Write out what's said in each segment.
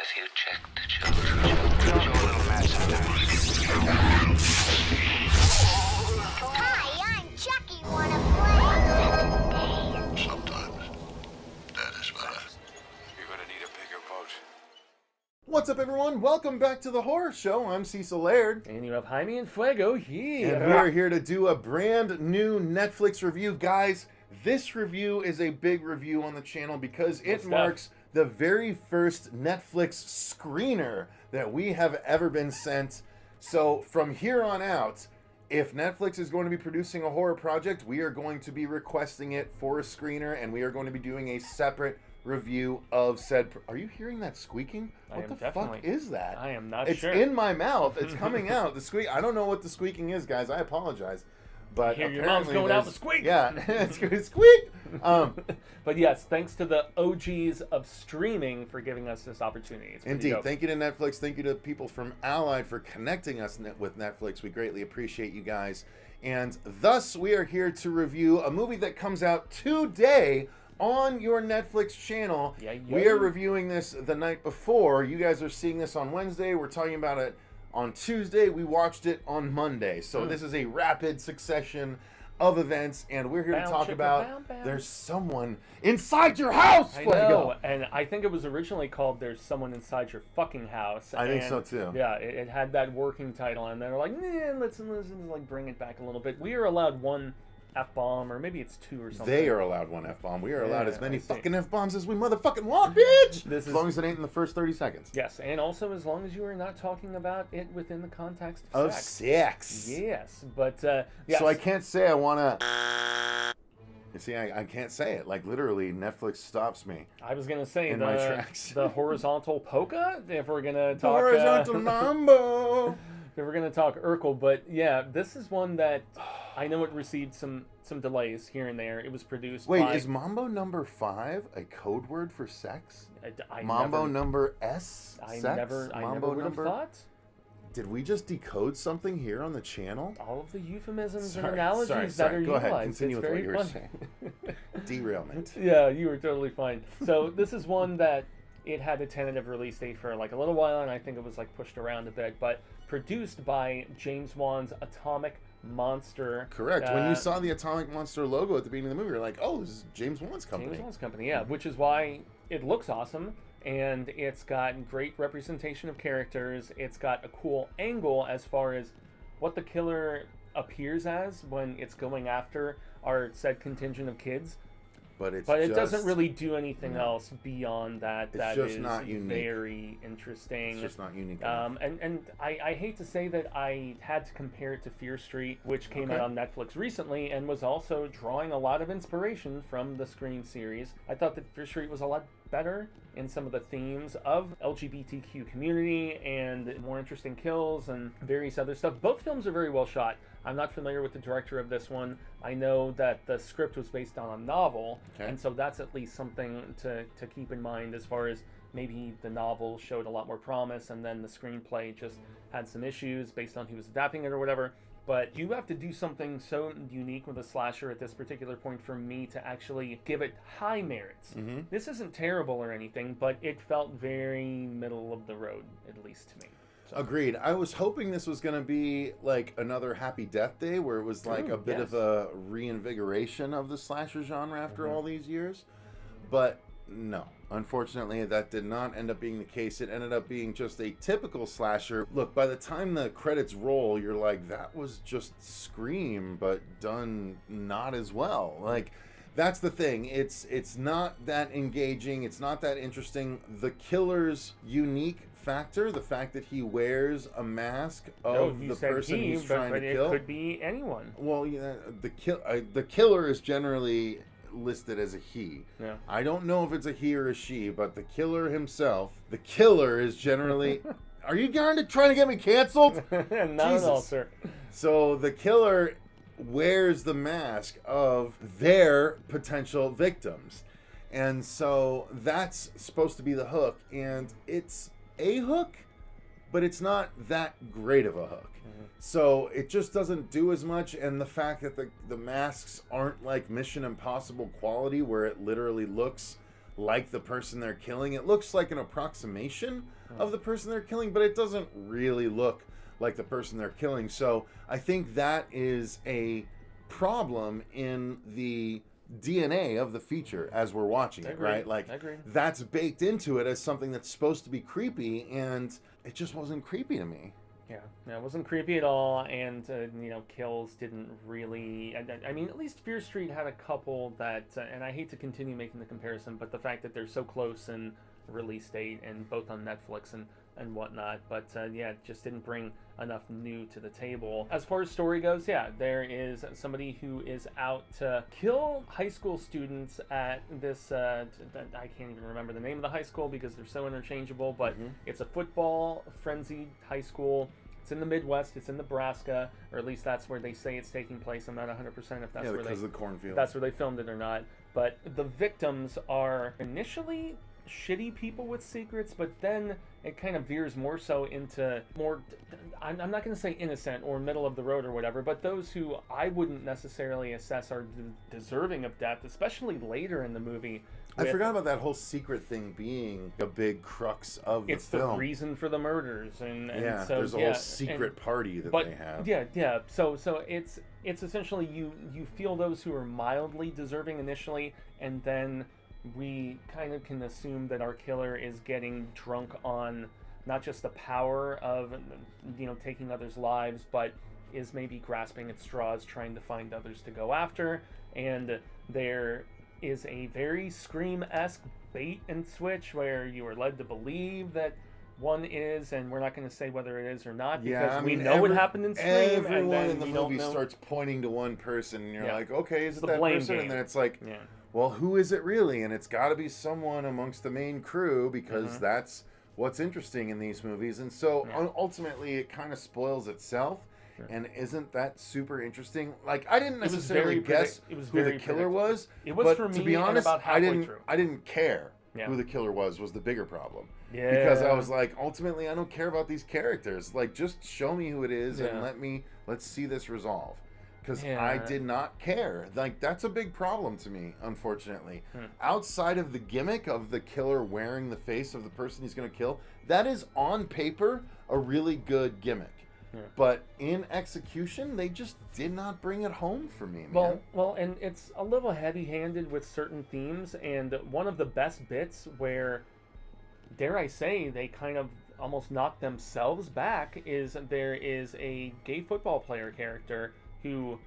Have you checked the children? You're a little mad sometimes. Hi, I'm Chucky. Wanna play? Sometimes that is better. You're gonna need a bigger boat. What's up, everyone? Welcome back to the Horror Show. I'm Cecil Laird. And you have Jaime and Fuego here. And we're here to do a brand new Netflix review. Guys, this review is a big review on the channel because it marks the very first Netflix screener that we have ever been sent. So from here on out, if Netflix is going to be producing a horror project, we are going to be requesting it for a screener, and we are going to be doing a separate review of said. Are you hearing that squeaking? What the fuck is that? I am not sure. It's in my mouth. It's coming out. The squeak. I don't know what the squeaking is, guys. I apologize. But Hear your mom's going out the squeak. Yeah, it's going squeak. But yes, thanks to the OGs of streaming for giving us this opportunity. It's Indeed. dope. Thank you to Netflix. Thank you to people from Allied for connecting us with Netflix. We greatly appreciate you guys. And thus, we are here to review a movie that comes out today on your Netflix channel. Yeah. We are reviewing this the night before. You guys are seeing this on Wednesday. We're talking about it on Tuesday. We watched it on Monday. So this is a rapid succession of events, and we're here to talk about There's Someone Inside Your House. I know, and I think it was originally called There's Someone Inside Your Fucking House. I think so too. Yeah, it had that working title, and they're like, let's like bring it back a little bit. We are allowed one F-bomb, or maybe it's two or something. They are allowed one F-bomb. We are allowed as many I see. fucking F-bombs as we motherfucking want, bitch! As long as it ain't in the first 30 seconds. Yes, and also as long as you are not talking about it within the context Of sex. sex. Yes, but yes. So I can't say I want to... You see, I can't say it. Like, literally, Netflix stops me. I was going to say in my tracks. the horizontal polka, if we're going to talk... Horizontal mambo! If we're going to talk Urkel, but yeah, this is one that I know it received some delays here and there. It was produced Wait, by... is Mambo number 5 a code word for sex? I Mambo never, number S? I sex? never Mambo would have thought. Did we just decode something here on the channel? All of the euphemisms and analogies that are Go utilized. ahead, continue it's with very what you were fun. saying. Derailment. Yeah, you were totally fine. So this is one that it had a tentative release date for like a little while, and I think it was like pushed around a bit, but produced by James Wan's Atomic Monster. Correct. When you saw the Atomic Monster logo at the beginning of the movie, you're like, oh, this is James Wan's company. James Wan's company, yeah, which is why it looks awesome, and it's got great representation of characters. It's got a cool angle as far as what the killer appears as when it's going after our said contingent of kids. But it doesn't really do anything else beyond that. It's just not unique. Very interesting. It's just not unique. And I hate to say that I had to compare it to Fear Street, which came out on Netflix recently and was also drawing a lot of inspiration from the Scream series. I thought that Fear Street was a lot better in some of the themes of LGBTQ community and more interesting kills and various other stuff. Both films are very well shot. I'm not familiar with the director of this one. I know that the script was based on a novel, and so that's at least something to keep in mind as far as maybe the novel showed a lot more promise and then the screenplay just had some issues based on who was adapting it or whatever. But you have to do something so unique with a slasher at this particular point for me to actually give it high merits. This isn't terrible or anything, but it felt very middle of the road, at least to me. Agreed. I was hoping this was going to be like another Happy Death Day, where it was like a bit of a reinvigoration of the slasher genre after all these years. But no, unfortunately, that did not end up being the case. It ended up being just a typical slasher. Look, by the time the credits roll, you're like, that was just Scream, but done not as well. Like, that's the thing. It's not that engaging. It's not that interesting. The killer's unique factor, the fact that he wears a mask of the person he's trying to kill. It could be anyone. Well, yeah, the killer is generally listed as a he. Yeah. I don't know if it's a he or a she, but the killer himself, the killer is generally... Are you trying to get me canceled? Not at all, sir. So the killer wears the mask of their potential victims. And so that's supposed to be the hook. And it's a hook, but it's not that great of a hook. So it just doesn't do as much, and the fact that the masks aren't like Mission Impossible quality where it literally looks like the person they're killing. It looks like an approximation of the person they're killing, but it doesn't really look like the person they're killing. So I think that is a problem in the DNA of the feature as we're watching it, right? Like, that's baked into it as something that's supposed to be creepy, and it just wasn't creepy to me. Yeah, it wasn't creepy at all, and kills didn't really. I mean, at least Fear Street had a couple that, and I hate to continue making the comparison, but the fact that they're so close in release date and both on Netflix and whatnot, but it just didn't bring enough new to the table. As far as story goes, there is somebody who is out to kill high school students at this, I can't even remember the name of the high school because they're so interchangeable, but it's a football frenzied high school. It's in the Midwest. It's in Nebraska, or at least that's where they say it's taking place. I'm not 100% if that's where because of the cornfield. That's where they filmed it or not. But the victims are initially shitty people with secrets, but then it kind of veers more so into more, I'm not going to say innocent or middle of the road or whatever, but those who I wouldn't necessarily assess are deserving of death, especially later in the movie. I forgot about that whole secret thing being a big crux of the film. It's the reason for the murders, and so there's a whole secret party that they have. So it's essentially you feel those who are mildly deserving initially, and then we kind of can assume that our killer is getting drunk on not just the power of taking others' lives, but is maybe grasping at straws, trying to find others to go after, and there is a very Scream-esque bait and switch where you are led to believe that one is, and we're not going to say whether it is or not because we know what happened in Scream. Everyone and then in the movie starts pointing to one person, and you're like, okay, is it the that blame person? game. And then it's like, well, who is it really? And it's got to be someone amongst the main crew because that's what's interesting in these movies. And so ultimately, it kind of spoils itself. And isn't that super interesting? Like, I didn't necessarily guess who the killer was. It was for me, to be honest, about halfway through. I didn't care who the killer was the bigger problem. Yeah. Because I was like, ultimately, I don't care about these characters. Like, just show me who it is and let's see this resolve. Because I did not care. Like, that's a big problem to me, unfortunately. Outside of the gimmick of the killer wearing the face of the person he's going to kill, that is, on paper, a really good gimmick. But in execution, they just did not bring it home for me, man. Well, and it's a little heavy-handed with certain themes, and one of the best bits where, dare I say, they kind of almost knock themselves back is there is a gay football player character who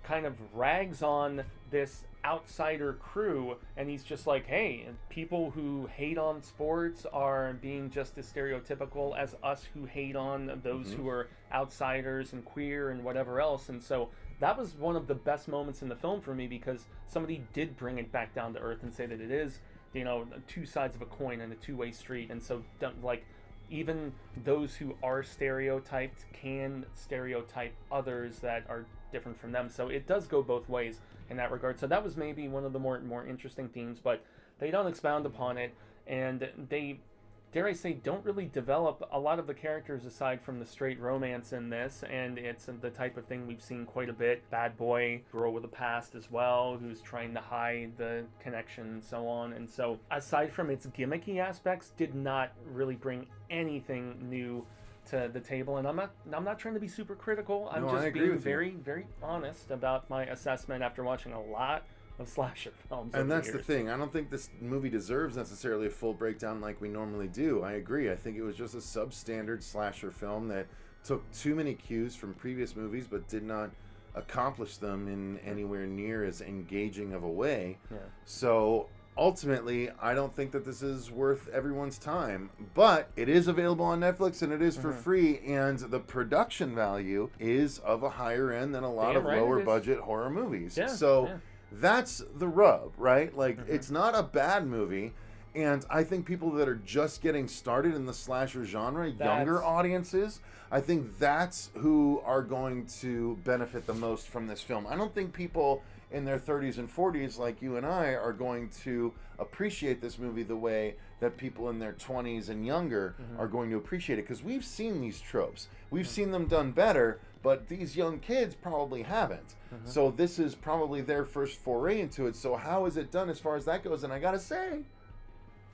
kind of rags on this outsider crew, and he's just like, hey, people who hate on sports are being just as stereotypical as us who hate on those who are outsiders and queer and whatever else. And so that was one of the best moments in the film for me because somebody did bring it back down to earth and say that it is, two sides of a coin and a two-way street. And so even those who are stereotyped can stereotype others that are different from them. So it does go both ways in that regard. So that was maybe one of the more interesting themes, but they don't expound upon it, and they, dare I say, don't really develop a lot of the characters aside from the straight romance in this, and it's the type of thing we've seen quite a bit. Bad boy, girl with a past as well, who's trying to hide the connection and so on. And so aside from its gimmicky aspects, did not really bring anything new to the table. And I'm not trying to be super critical. I'm just being very, very honest about my assessment after watching a lot of slasher films. And that's the thing. I don't think this movie deserves necessarily a full breakdown like we normally do. I agree. I think it was just a substandard slasher film that took too many cues from previous movies but did not accomplish them in anywhere near as engaging of a way. So ultimately, I don't think that this is worth everyone's time, but it is available on Netflix and it is for free, and the production value is of a higher end than a lot of lower budget horror movies. That's the rub, right? Like, it's not a bad movie, and I think people that are just getting started in the slasher genre, younger audiences, I think that's who are going to benefit the most from this film. I don't think people in their 30s and 40s like you and I are going to appreciate this movie the way that people in their 20s and younger are going to appreciate it, because we've seen these tropes. We've seen them done better, but these young kids probably haven't. So this is probably their first foray into it. So how is it done as far as that goes? And I gotta say,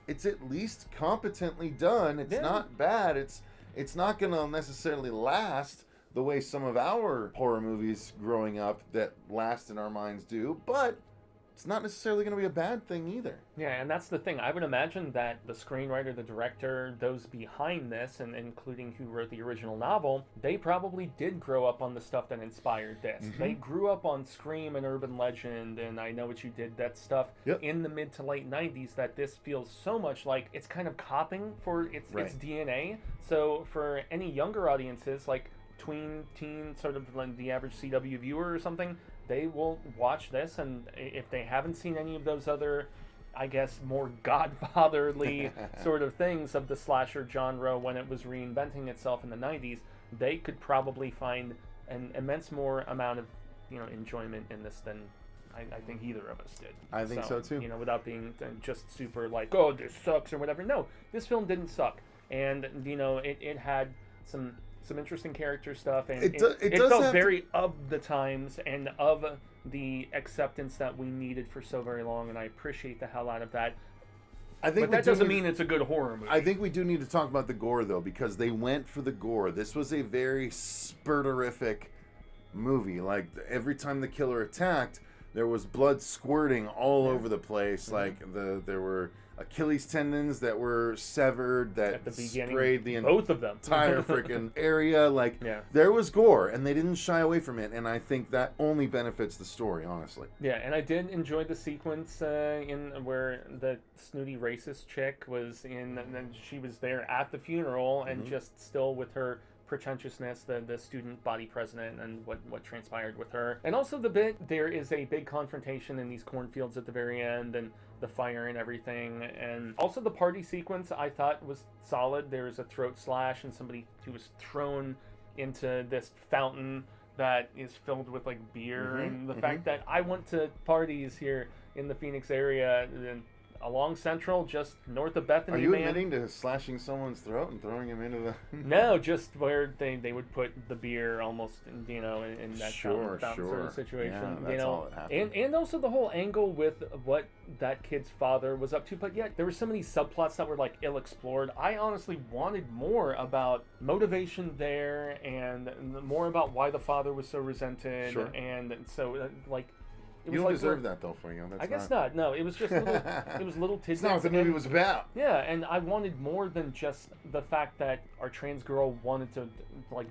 it's at least competently done. It's not bad. It's not going to necessarily last the way some of our horror movies growing up that last in our minds do, but it's not necessarily going to be a bad thing either. Yeah, and that's the thing. I would imagine that the screenwriter, the director, those behind this, and including who wrote the original novel, they probably did grow up on the stuff that inspired this. Mm-hmm. They grew up on Scream and Urban Legend, and I Know What You Did, that stuff in the mid to late 90s, that this feels so much like it's kind of copying for its DNA. So for any younger audiences, like tween, teen, sort of like the average CW viewer or something, they will watch this, and if they haven't seen any of those other, I guess, more godfatherly sort of things of the slasher genre when it was reinventing itself in the 90s, they could probably find an immense more amount of, enjoyment in this than I think either of us did. I think so too. Without being just super like, oh, this sucks or whatever. No, this film didn't suck. And, it had some interesting character stuff, and it felt very of the times and of the acceptance that we needed for so very long, and I appreciate the hell out of that. But that doesn't mean it's a good horror movie. I think we do need to talk about the gore, though, because they went for the gore. This was a very spurterific movie. Like, every time the killer attacked, there was blood squirting all over the place. Like, there were Achilles tendons that were severed that sprayed the both of them entire freaking area. Like, there was gore, and they didn't shy away from it, and I think that only benefits the story, honestly. Yeah, and I did enjoy the sequence in where the snooty racist chick was in, and then she was there at the funeral and just still with her pretentiousness, the student body president, and what transpired with her. And also there is a big confrontation in these cornfields at the very end, and the fire and everything. And also the party sequence I thought was solid. There was a throat slash and somebody who was thrown into this fountain that is filled with like beer, and the fact that I went to parties here in the Phoenix area and along Central, just north of Bethany. Are you admitting to slashing someone's throat and throwing him into the... No, just where they would put the beer almost, in that fountain sort of situation. Yeah, that's all that happened. And also the whole angle with what that kid's father was up to. But yet, there were so many subplots that were like ill-explored. I honestly wanted more about motivation there, and more about why the father was so resented. And so, like... You don't deserve that, though, Fuego. I guess not. No, it was just little tidbits. It's not what the movie was about. Yeah, and I wanted more than just the fact that our trans girl wanted to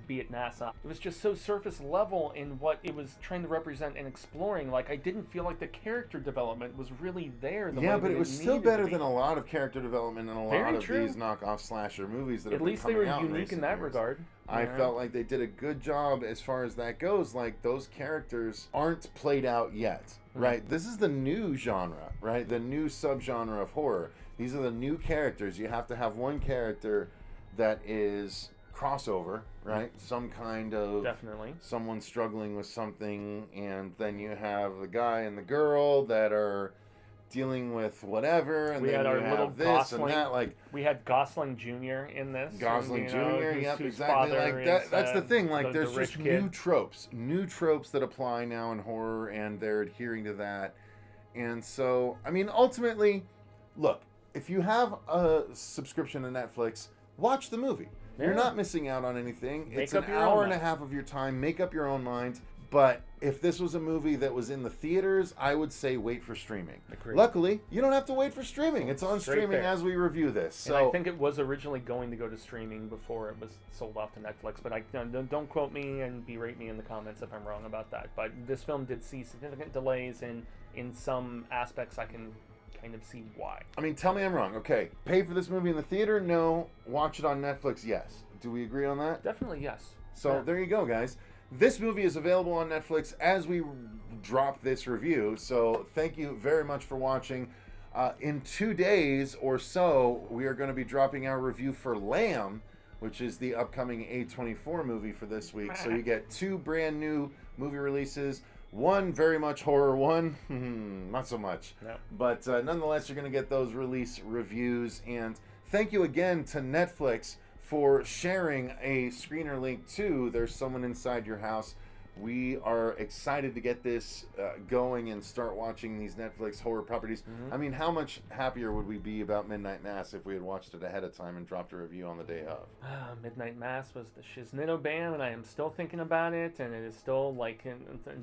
be at NASA. It was just so surface level in what it was trying to represent and exploring. Like, I didn't feel like the character development was really there. But it was still better than a lot of character development in a lot of these knockoff slasher movies that have been coming out. At least they were unique in that regard. I felt like they did a good job as far as that goes. Like, those characters aren't played out yet, right? This is the new genre, right? The new subgenre of horror. These are the new characters. You have to have one character that is crossover, right? Some kind of... Definitely. Someone struggling with something, and then you have the guy and the girl that are dealing with whatever, and we then had our you little have this Gosling, and that. Like, we had Gosling Jr. in this. Gosling Jr. Yep, exactly. Like that. That's the thing. Like, there's just new tropes that apply now in horror, and they're adhering to that. And so, I mean, ultimately, look, if you have a subscription to Netflix, watch the movie. You're not missing out on anything. It's an hour and a half of your time. Make up your own mind. But if this was a movie that was in the theaters, I would say wait for streaming. Agreed. Luckily, you don't have to wait for streaming. It's on streaming as we review this. So and I think it was originally going to go to streaming before it was sold off to Netflix. But don't quote me and berate me in the comments if I'm wrong about that. But this film did see significant delays in some aspects. I can kind of see why. I mean, tell me I'm wrong. Okay, pay for this movie in the theater? No. Watch it on Netflix? Yes. Do we agree on that? Definitely yes. So there you go, guys. This movie is available on Netflix as we drop this review, so thank you very much for watching. In 2 days or so, we are going to be dropping our review for Lamb, which is the upcoming A24 movie for this week. So you get 2 brand new movie releases. One very much horror, one not so much. No. But nonetheless, you're going to get those release reviews. And thank you again to Netflix for sharing a screener link to There's Someone Inside Your House We are excited to get this going and start watching these Netflix horror properties. I mean, how much happier would we be about Midnight Mass if we had watched it ahead of time and dropped a review on the day of? Midnight Mass was the Shiznito band, and I am still thinking about it, and it is still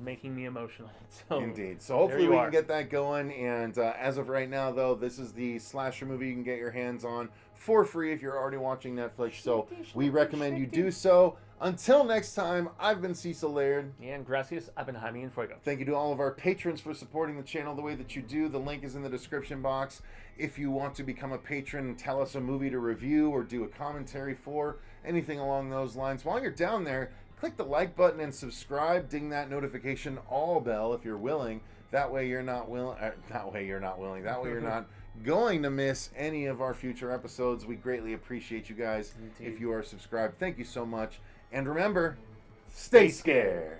making me emotional. So, indeed. So hopefully we are. can get that going. And as of right now, though, this is the slasher movie you can get your hands on for free if you're already watching Netflix. So we recommend you do so. Until next time, I've been Cecil Laird. And gracias a Jaime and Fuego. Thank you to all of our patrons for supporting the channel the way that you do. The link is in the description box. If you want to become a patron and tell us a movie to review or do a commentary for, anything along those lines, while you're down there, click the like button and subscribe. Ding that notification all bell if you're willing. That way you're not willing. That way you're not going to miss any of our future episodes. We greatly appreciate you guys. Indeed. If you are subscribed. Thank you so much. And remember, stay scared.